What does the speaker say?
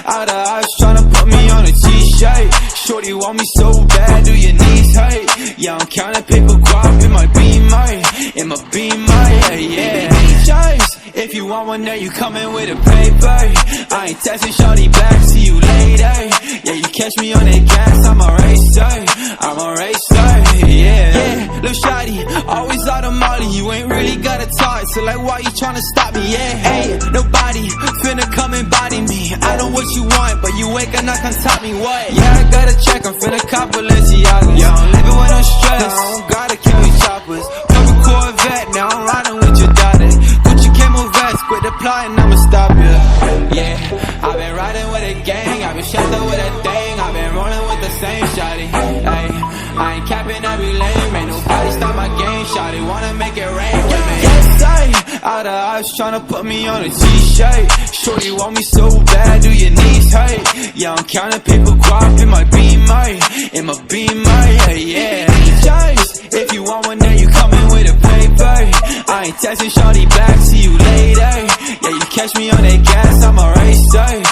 Out of eyes tryna put me on a t-shirt. Shorty want me so bad, do your knees hurt? Yeah, I'm counting paper guap in my beamer, yeah. Choice, if you want one there, you coming with a paper. I ain't texting shorty back, see you later. Yeah, you catch me on that gas, I'm a racer, yeah. Lil' shawty, always out of molly, you ain't really gotta talk, so like why you tryna stop me, yeah. Hey, nobody finna come and body me, I know what you want, but you ain't gonna come top me, what? Yeah, I gotta check, I'm finna cop Balenciagas. Yeah, I'm living with no stress, I don't gotta carry choppers. Purple Corvette, now I'm riding with your daughter. Gucci camo vest, quit applying, I'ma stop ya. Yeah, I've been riding with a gang, I've been strapped up with a thing, I've been rolling with the same shawty. Ay, I ain't capping every lane, ain't nobody stop my game, shawty wanna make it rain with me. Yes, out of eyes tryna put me on a t-shirt. Shorty want me so bad, do your knees hurt? Yeah, I'm counting paper guap in my beamer, yeah. Choice, if you want one there, you coming with a paper. I ain't texting shorty back, see you later. Yeah, you catch me on that gas, I'm a racer.